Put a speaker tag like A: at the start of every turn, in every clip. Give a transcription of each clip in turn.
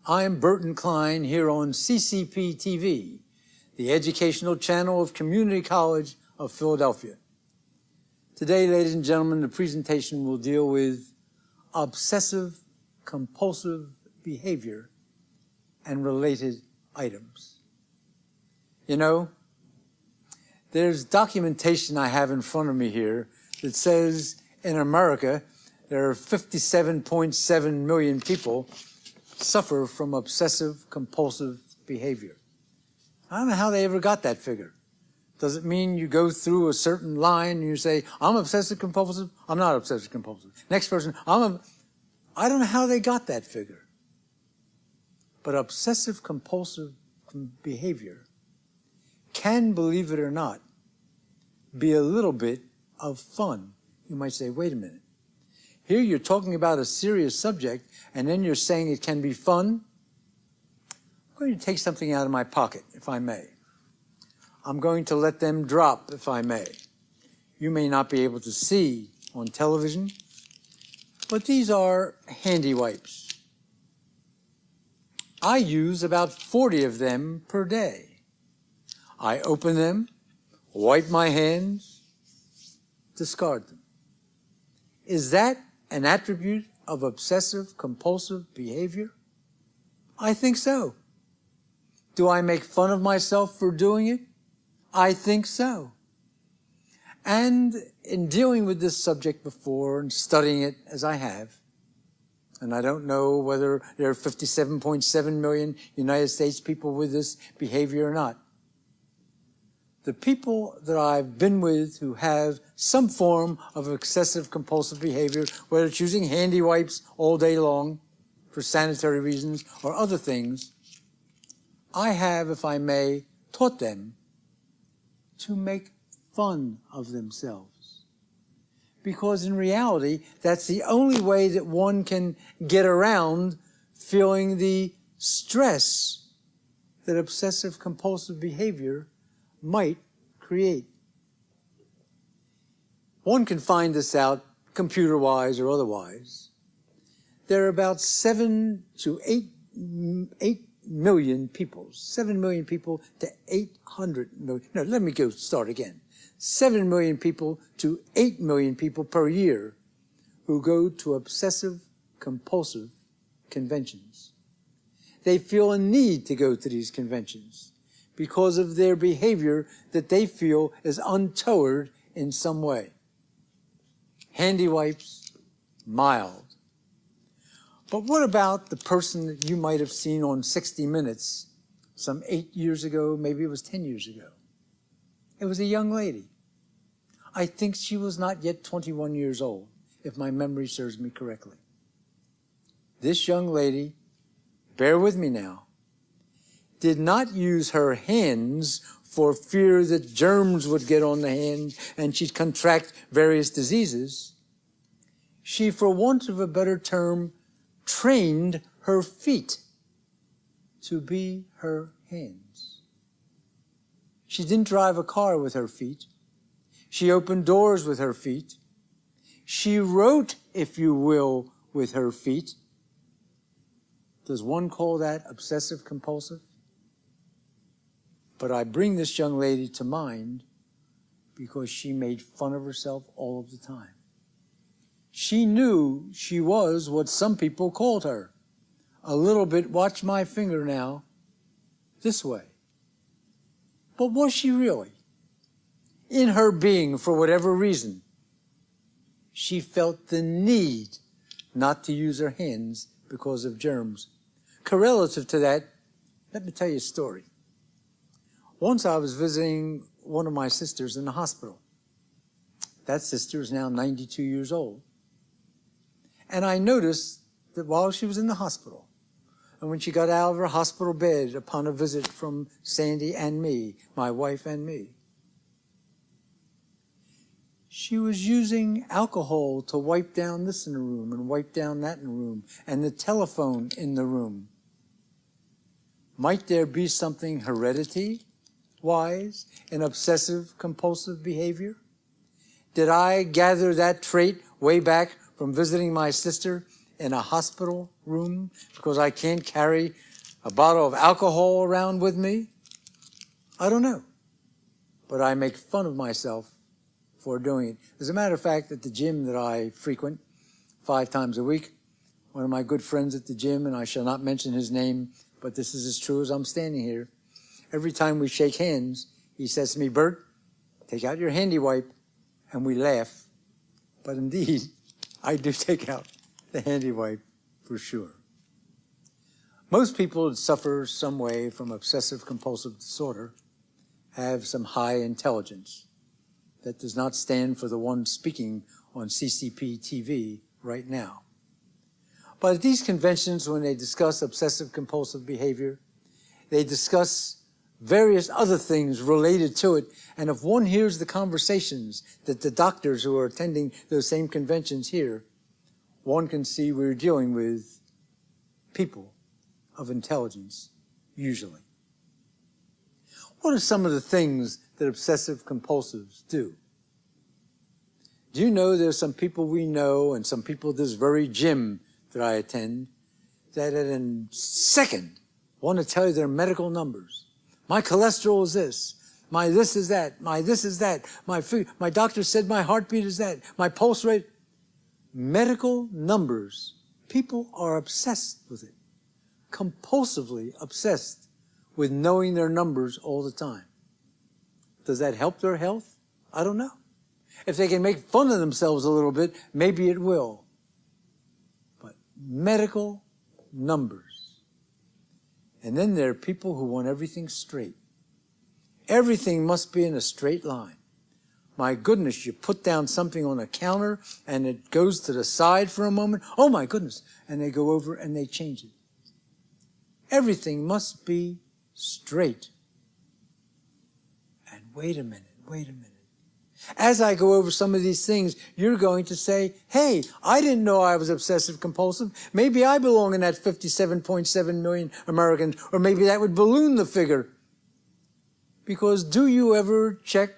A: I'm Burton Klein here on CCP TV, the educational channel of Community College of Philadelphia. Today, ladies and gentlemen, the presentation will deal with obsessive compulsive behavior and related items. You know, there's documentation I have in front of me here that says in America there are 57.7 million people suffer from obsessive compulsive behavior. I don't know how they ever got that figure. Does it mean you go through a certain line and you say, I'm obsessive compulsive? I'm not obsessive compulsive. Next person, I don't know how they got that figure. But obsessive compulsive behavior can, believe it or not, be a little bit of fun. You might say, wait a minute. Here you're talking about a serious subject, and then you're saying it can be fun. I'm going to take something out of my pocket, if I may. I'm going to let them drop, if I may. You may not be able to see on television, but these are handy wipes. I use about 40 of them per day. I open them, wipe my hands, discard them. Is that an attribute of obsessive compulsive behavior? I think so. Do I make fun of myself for doing it? I think so. And in dealing with this subject before and studying it as I have, and I don't know whether there are 57.7 million United States people with this behavior or not, the people that I've been with who have some form of excessive compulsive behavior, whether it's using handy wipes all day long for sanitary reasons or other things, I have, if I may, taught them to make fun of themselves. Because in reality, that's the only way that one can get around feeling the stress that obsessive compulsive behavior might create. One can find this out computer-wise or otherwise. There are about 7 to 8 million people, 7 million people to 800 million. No, let me start again. 7 million people to 8 million people per year who go to obsessive compulsive conventions. They feel a need to go to these conventions because of their behavior that they feel is untoward in some way. Handy wipes, mild. But what about the person that you might have seen on 60 Minutes some 8 years ago, maybe it was 10 years ago? It was a young lady. I think she was not yet 21 years old, if my memory serves me correctly. This young lady, bear with me now, did not use her hands for fear that germs would get on the hands and she'd contract various diseases. She, for want of a better term, trained her feet to be her hands. She didn't drive a car with her feet. She opened doors with her feet. She wrote, if you will, with her feet. Does one call that obsessive compulsive? But I bring this young lady to mind because she made fun of herself all of the time. She knew she was what some people called her. A little bit, watch my finger now, this way. But was she really? In her being, for whatever reason, she felt the need not to use her hands because of germs. Correlative to that, let me tell you a story. Once I was visiting one of my sisters in the hospital. That sister is now 92 years old. And I noticed that while she was in the hospital, and when she got out of her hospital bed upon a visit from Sandy and me, my wife and me, she was using alcohol to wipe down this in the room and wipe down that in the room, and the telephone in the room. Might there be something heredity-wise in obsessive compulsive behavior? Did I gather that trait way back from visiting my sister in a hospital room because I can't carry a bottle of alcohol around with me? I don't know. But I make fun of myself for doing it. As a matter of fact, at the gym that I frequent 5 times a week, one of my good friends at the gym, and I shall not mention his name, but this is as true as I'm standing here. Every time we shake hands, he says to me, "Bert, take out your handy wipe," and we laugh. But indeed, I do take out the handy wipe for sure. Most people that suffer some way from obsessive compulsive disorder have some high intelligence. That does not stand for the one speaking on CCP TV right now. But at these conventions, when they discuss obsessive compulsive behavior, they discuss various other things related to it. And if one hears the conversations that the doctors who are attending those same conventions hear, one can see we're dealing with people of intelligence, usually. What are some of the things that obsessive compulsives do? Do you know there's some people we know and some people at this very gym that I attend that in a second want to tell you their medical numbers. My cholesterol is this. My this is that. My this is that. My doctor said my heartbeat is that. My pulse rate. Medical numbers. People are obsessed with it. Compulsively obsessed with knowing their numbers all the time. Does that help their health? I don't know. If they can make fun of themselves a little bit, maybe it will. But medical numbers. And then there are people who want everything straight. Everything must be in a straight line. My goodness, you put down something on a counter and it goes to the side for a moment. Oh my goodness. And they go over and they change it. Everything must be straight. And wait a minute. As I go over some of these things, you're going to say, hey, I didn't know I was obsessive compulsive. Maybe I belong in that 57.7 million Americans, or maybe that would balloon the figure. Because do you ever check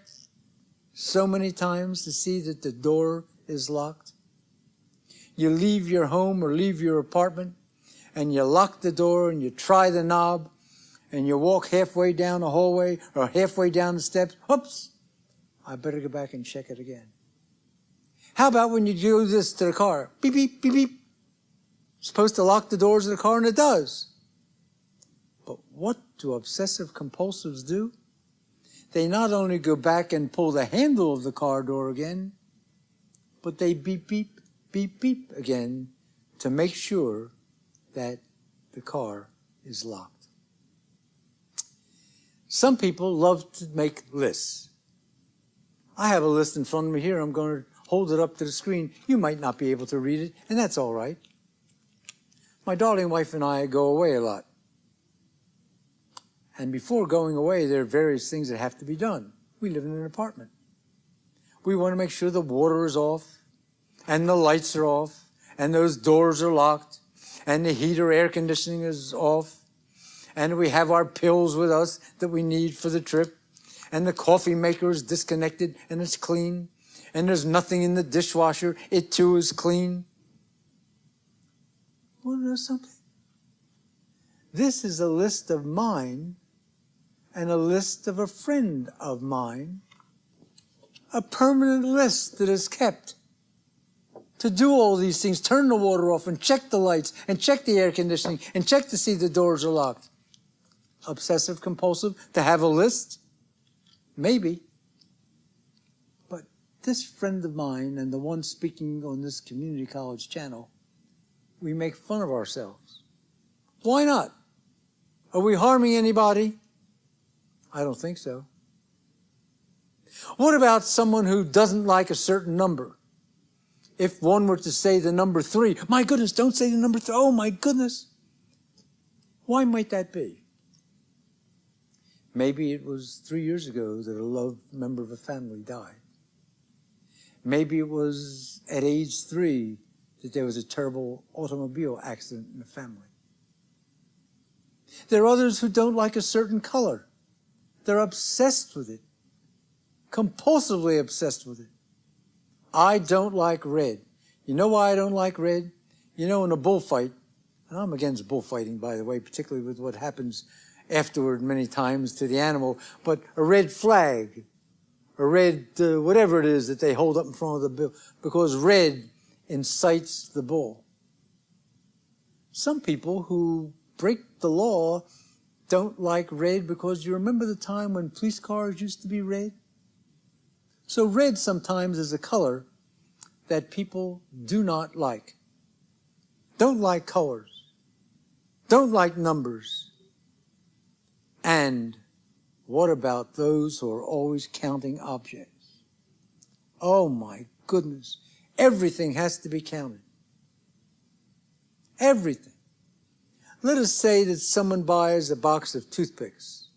A: so many times to see that the door is locked? You leave your home or leave your apartment, and you lock the door and you try the knob, and you walk halfway down the hallway or halfway down the steps. Oops! I better go back and check it again. How about when you do this to the car? Beep, beep, beep, beep. Supposed to lock the doors of the car, and it does. But what do obsessive compulsives do? They not only go back and pull the handle of the car door again, but they beep, beep, beep, beep again to make sure that the car is locked. Some people love to make lists. I have a list in front of me here. I'm going to hold it up to the screen. You might not be able to read it, and that's all right. My darling wife and I go away a lot. And before going away, there are various things that have to be done. We live in an apartment. We want to make sure the water is off, and the lights are off, and those doors are locked, and the heater air conditioning is off, and we have our pills with us that we need for the trip. And the coffee maker is disconnected and it's clean. And there's nothing in the dishwasher. It too is clean. Want to know something? This is a list of mine and a list of a friend of mine. A permanent list that is kept to do all these things. Turn the water off and check the lights and check the air conditioning and check to see the doors are locked. Obsessive compulsive to have a list? Maybe. But this friend of mine and the one speaking on this community college channel, we make fun of ourselves. Why not? Are we harming anybody? I don't think so. What about someone who doesn't like a certain number? If one were to say the number 3, my goodness, don't say the number 3. Oh my goodness. Why might that be? Maybe it was 3 years ago that a loved member of a family died. Maybe it was at age 3 that there was a terrible automobile accident in the family. There are others who don't like a certain color. They're obsessed with it, compulsively obsessed with it. I don't like red. You know why I don't like red? You know, in a bullfight, and I'm against bullfighting, by the way, particularly with what happens afterward many times to the animal, but a red flag, a red whatever it is that they hold up in front of the bull, because red incites the bull. Some people who break the law don't like red because you remember the time when police cars used to be red? So red sometimes is a color that people do not like. Don't like colors. Don't like numbers. And what about those who are always counting objects? Oh my goodness. Everything has to be counted. Everything. Let us say that someone buys a box of toothpicks.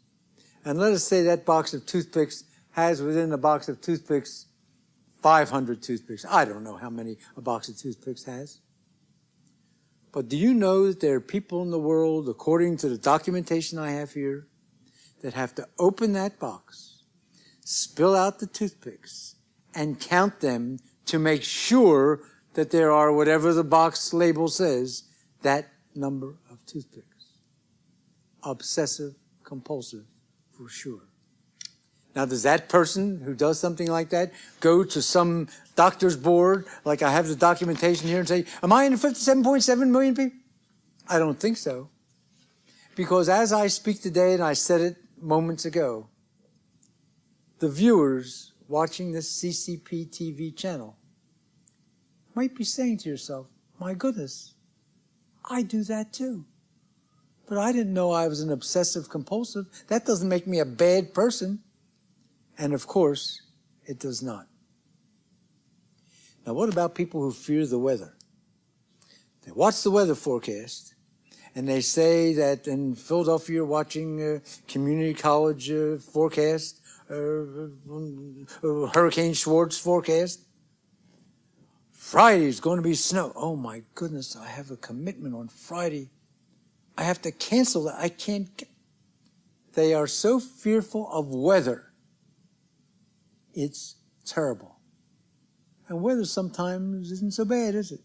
A: And let us say that box of toothpicks has within the box of toothpicks 500 toothpicks. I don't know how many a box of toothpicks has. But do you know that there are people in the world, according to the documentation I have here, that have to open that box, spill out the toothpicks, and count them to make sure that there are, whatever the box label says, that number of toothpicks. Obsessive compulsive, for sure. Now, does that person who does something like that go to some doctor's board, like I have the documentation here, and say, am I in the 57.7 million people? I don't think so. Because as I speak today, and I said it moments ago, the viewers watching this CCP TV channel might be saying to yourself, my goodness, I do that too. But I didn't know I was an obsessive compulsive. That doesn't make me a bad person. And of course, it does not. Now, what about people who fear the weather? They watch the weather forecast, and they say that in Philadelphia, you're watching community college forecast, Hurricane Schwartz forecast. Friday is going to be snow. Oh my goodness, I have a commitment on Friday. I have to cancel that. I can't. They are so fearful of weather. It's terrible. And weather sometimes isn't so bad, is it?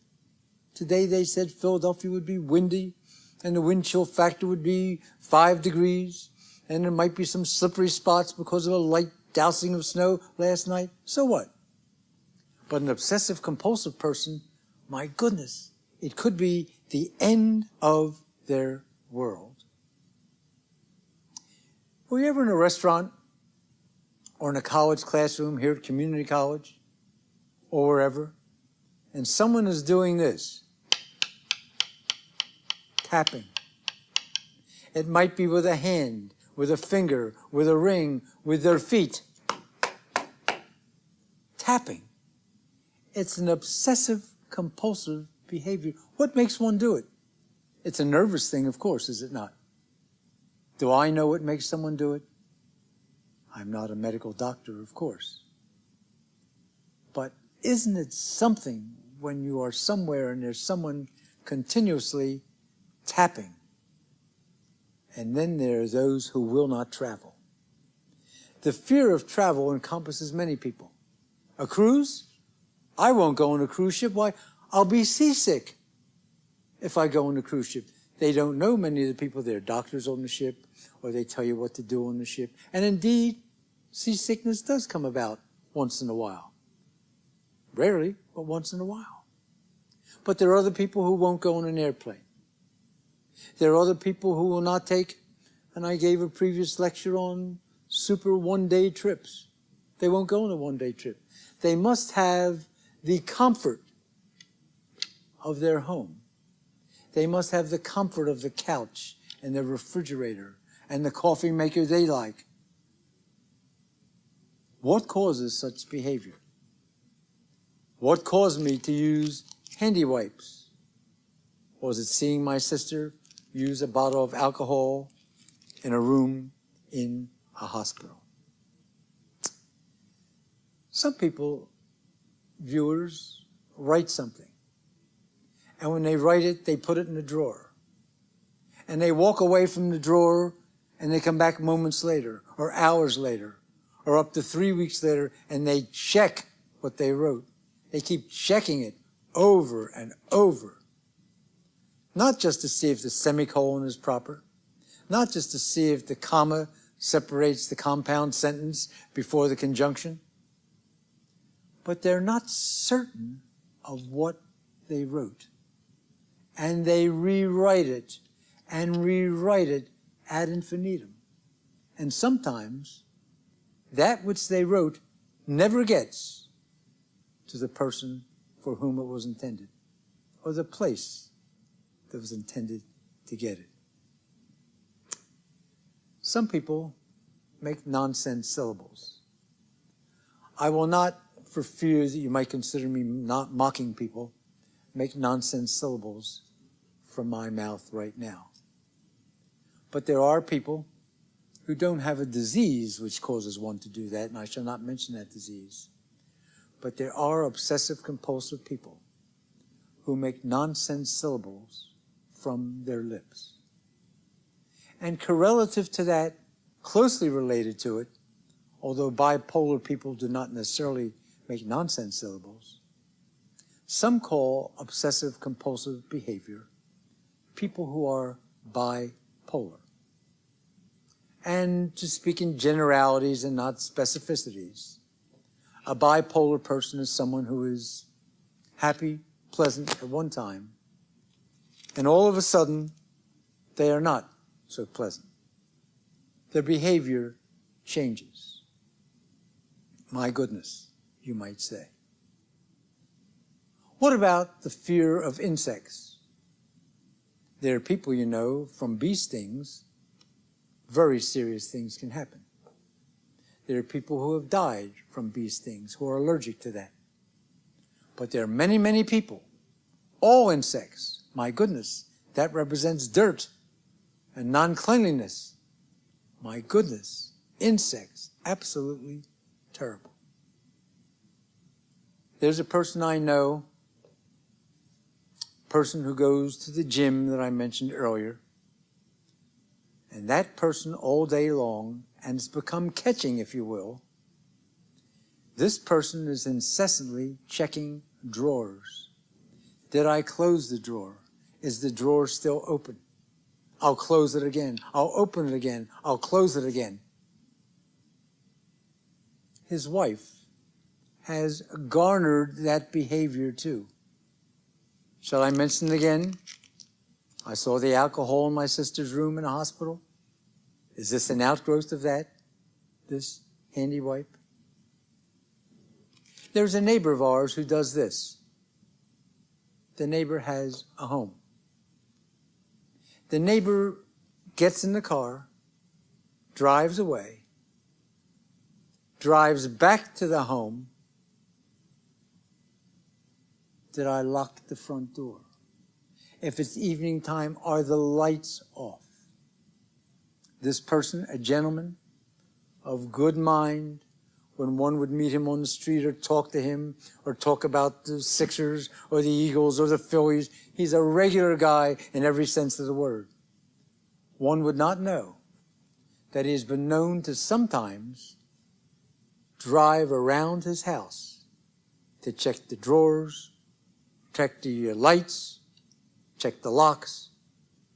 A: Today they said Philadelphia would be windy, and the wind chill factor would be 5 degrees, and there might be some slippery spots because of a light dousing of snow last night. So what? But an obsessive compulsive person, my goodness, it could be the end of their world. Were you ever in a restaurant or in a college classroom here at community college or wherever, and someone is doing this, tapping? It might be with a hand, with a finger, with a ring, with their feet. Tapping. It's an obsessive compulsive behavior. What makes one do it? It's a nervous thing, of course, is it not? Do I know what makes someone do it? I'm not a medical doctor, of course. But isn't it something when you are somewhere and there's someone continuously tapping? And then there are those who will not travel. The fear of travel encompasses many people. A cruise? I won't go on a cruise ship. Why? I'll be seasick if I go on a cruise ship. They don't know many of the people. They're doctors on the ship, or they tell you what to do on the ship. And indeed, seasickness does come about once in a while. Rarely, but once in a while. But there are other people who won't go on an airplane. There are other people who will not take, and I gave a previous lecture on super one-day trips. They won't go on a one-day trip. They must have the comfort of their home. They must have the comfort of the couch and the refrigerator and the coffee maker they like. What causes such behavior? What caused me to use handy wipes? Was it seeing my sister use a bottle of alcohol in a room in a hospital? Some people, viewers, write something. And when they write it, they put it in a drawer. And they walk away from the drawer and they come back moments later or hours later or up to 3 weeks later and they check what they wrote. They keep checking it over and over. not just to see if the semicolon is proper, not just to see if the comma separates the compound sentence before the conjunction, but they're not certain of what they wrote. And they rewrite it ad infinitum. And sometimes that which they wrote never gets to the person for whom it was intended, or the place that was intended to get it. Some people make nonsense syllables. I will not, for fear that you might consider me not mocking people, make nonsense syllables from my mouth right now. But there are people who don't have a disease which causes one to do that, and I shall not mention that disease. But there are obsessive compulsive people who make nonsense syllables from their lips. And correlative to that, closely related to it, although bipolar people do not necessarily make nonsense syllables, some call obsessive compulsive behavior people who are bipolar. And to speak in generalities and not specificities, a bipolar person is someone who is happy, pleasant at one time, and all of a sudden, they are not so pleasant. Their behavior changes. My goodness, you might say. What about the fear of insects? There are people, you know, from bee stings, very serious things can happen. There are people who have died from bee stings who are allergic to that. But there are many, many people, all insects, my goodness, that represents dirt and non-cleanliness. My goodness, insects, absolutely terrible. There's a person I know, person who goes to the gym that I mentioned earlier, and that person all day long, and it's become catching, if you will, this person is incessantly checking drawers. Did I close the drawer? Is the drawer still open? I'll close it again. I'll open it again. I'll close it again. His wife has garnered that behavior too. Shall I mention it again? I saw the alcohol in my sister's room in the hospital. Is this an outgrowth of that? This handy wipe? There's a neighbor of ours who does this. The neighbor has a home. The neighbor gets in the car, drives away, drives back to the home. Did I lock the front door? If it's evening time, are the lights off? This person, a gentleman of good mind, when one would meet him on the street or talk to him or talk about the Sixers or the Eagles or the Phillies, he's a regular guy in every sense of the word. One would not know that he has been known to sometimes drive around his house to check the drawers, check the lights, check the locks,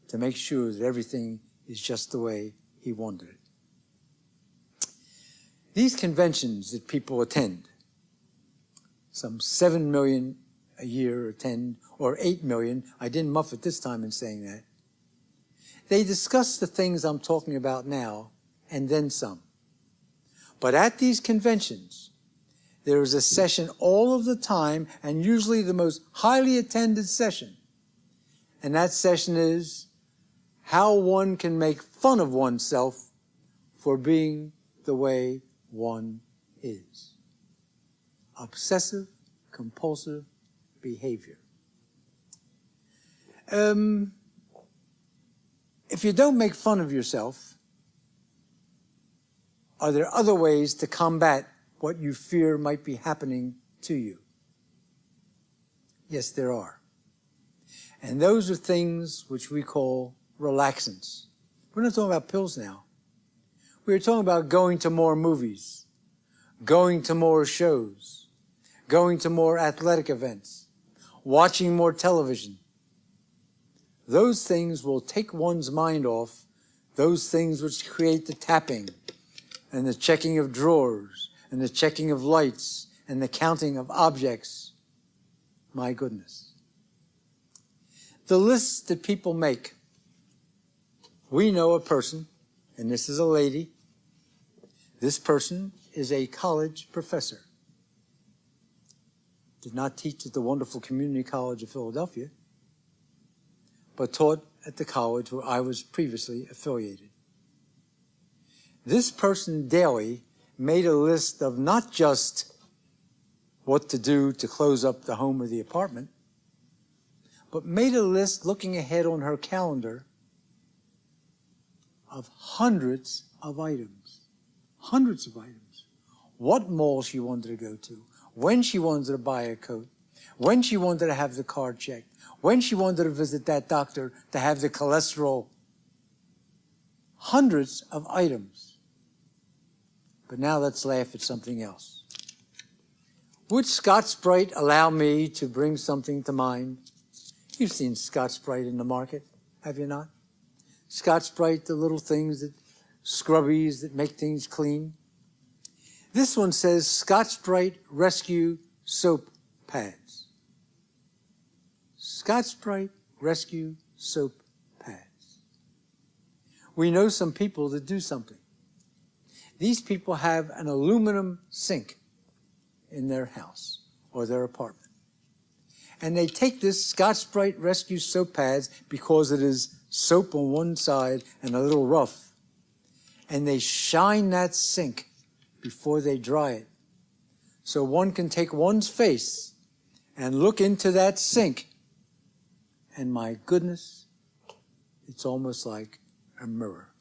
A: to make sure that everything is just the way he wanted it. These conventions that people attend, some 7 million a year attend, or 8 million, I didn't muff it this time in saying that, they discuss the things I'm talking about now, and then some. But at these conventions, there is a session all of the time, and usually the most highly attended session. And that session is how one can make fun of oneself for being the way one is. Obsessive compulsive behavior. If you don't make fun of yourself, are there other ways to combat what you fear might be happening to you? Yes, there are. And those are things which we call relaxants. We're not talking about pills now. We're talking about going to more movies, going to more shows, going to more athletic events, watching more television, those things will take one's mind off those things which create the tapping and the checking of drawers and the checking of lights and the counting of objects. My goodness. The lists that people make. We know a person, and this is a lady. This person is a college professor. Did not teach at the wonderful Community College of Philadelphia, but taught at the college where I was previously affiliated. This person daily made a list of not just what to do to close up the home or the apartment, but made a list looking ahead on her calendar of hundreds of items. Hundreds of items. What mall she wanted to go to, when she wanted to buy a coat, when she wanted to have the car checked, when she wanted to visit that doctor to have the cholesterol. Hundreds of items. But now let's laugh at something else. Would Scotch-Brite allow me to bring something to mind? You've seen Scotch-Brite in the market, have you not? Scotch-Brite, the little things that, scrubbies that make things clean. This one says Scotch-Brite Rescue Soap Pads. Scotch-Brite Rescue Soap Pads. We know some people that do something. These people have an aluminum sink in their house or their apartment. And they take this Scotch-Brite Rescue Soap Pads because it is soap on one side and a little rough. And they shine that sink before they dry it. So one can take one's face and look into that sink. And my goodness, it's almost like a mirror.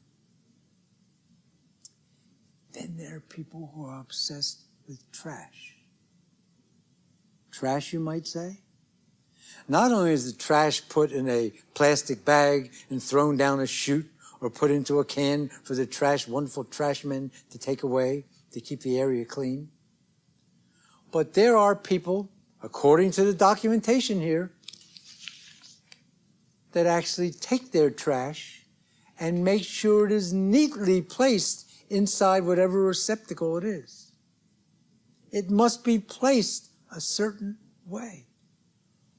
A: Then there are people who are obsessed with trash. Trash, you might say? Not only is the trash put in a plastic bag and thrown down a chute or put into a can for the wonderful trash men to take away to keep the area clean, but there are people, according to the documentation here, that actually take their trash and make sure it is neatly placed inside whatever receptacle it is. It must be placed a certain way.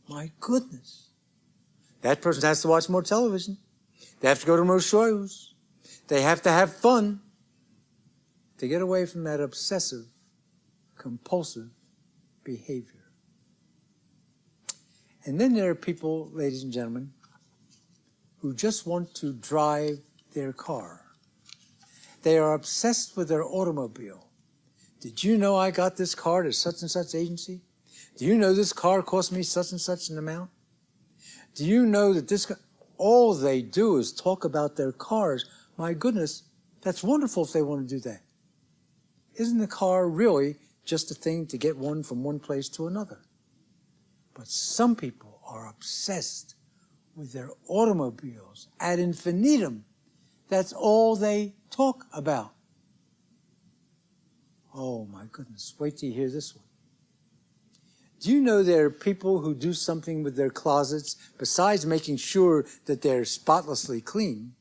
A: My goodness. That person has to watch more television. They have to go to more shows. They have to have fun to get away from that obsessive, compulsive behavior. And then there are people, ladies and gentlemen, who just want to drive their car. They are obsessed with their automobile. Did you know I got this car at such and such agency? Do you know this car cost me such and such an amount? Do you know that this car... All they do is talk about their cars. My goodness, that's wonderful if they want to do that. Isn't the car really just a thing to get one from one place to another? But some people are obsessed with their automobiles ad infinitum. That's all they talk about. Oh my goodness, wait till you hear this one. Do you know there are people who do something with their closets besides making sure that they're spotlessly clean?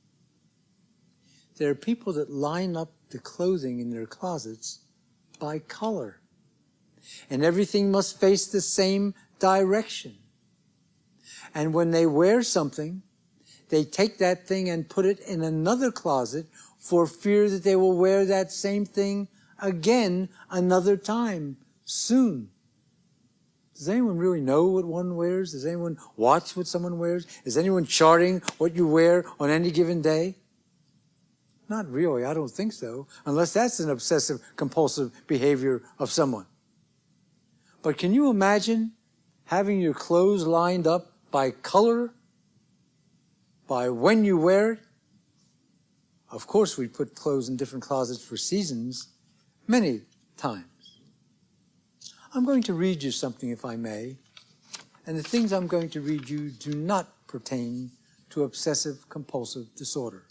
A: There are people that line up the clothing in their closets by color. And everything must face the same direction. And when they wear something, they take that thing and put it in another closet for fear that they will wear that same thing again another time soon. Does anyone really know what one wears? Does anyone watch what someone wears? Is anyone charting what you wear on any given day? Not really, I don't think so, unless that's an obsessive compulsive behavior of someone. But can you imagine having your clothes lined up by color, by when you wear it? Of course, we put clothes in different closets for seasons many times. I'm going to read you something, if I may, and the things I'm going to read you do not pertain to obsessive compulsive disorder.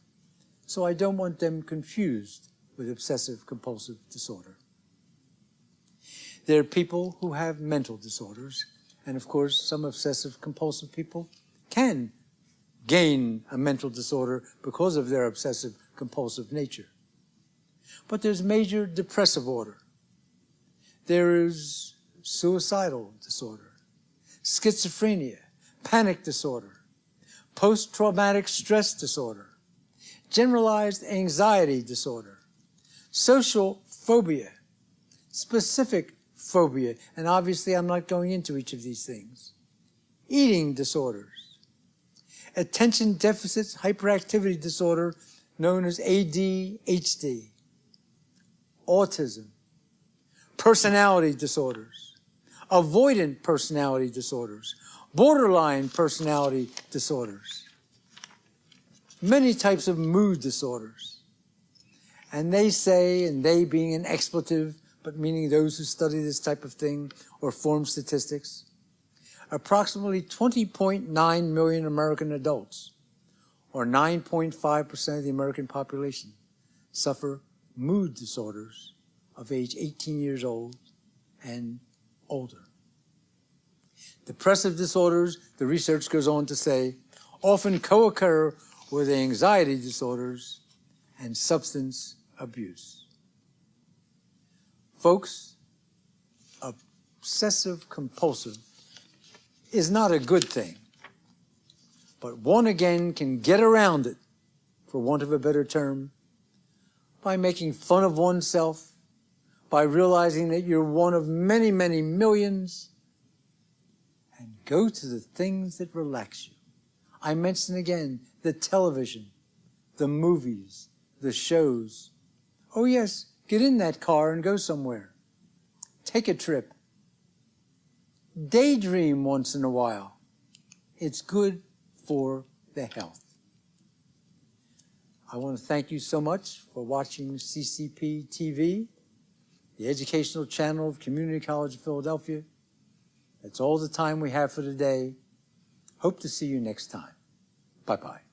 A: So I don't want them confused with obsessive compulsive disorder. There are people who have mental disorders, and of course, some obsessive compulsive people can gain a mental disorder because of their obsessive compulsive nature. But there's major depressive order. There is suicidal disorder, schizophrenia, panic disorder, post-traumatic stress disorder, generalized anxiety disorder, social phobia, specific phobia, and obviously I'm not going into each of these things, eating disorders, attention deficit hyperactivity disorder known as ADHD, autism, personality disorders, avoidant personality disorders, borderline personality disorders, many types of mood disorders. And they say, and they being an expletive, but meaning those who study this type of thing or form statistics, approximately 20.9 million American adults, or 9.5% of the American population, suffer mood disorders of age 18 years old and older. Depressive disorders, the research goes on to say, often co-occur with anxiety disorders and substance abuse. Folks, obsessive compulsive is not a good thing, but one again can get around it, for want of a better term, by making fun of oneself, by realizing that you're one of many, many millions, and go to the things that relax you. I mention again the television, the movies, the shows. Oh yes, get in that car and go somewhere. Take a trip. Daydream once in a while. It's good for the health. I want to thank you so much for watching CCP TV, the educational channel of Community College of Philadelphia. That's all the time we have for today. Hope to see you next time. Bye-bye.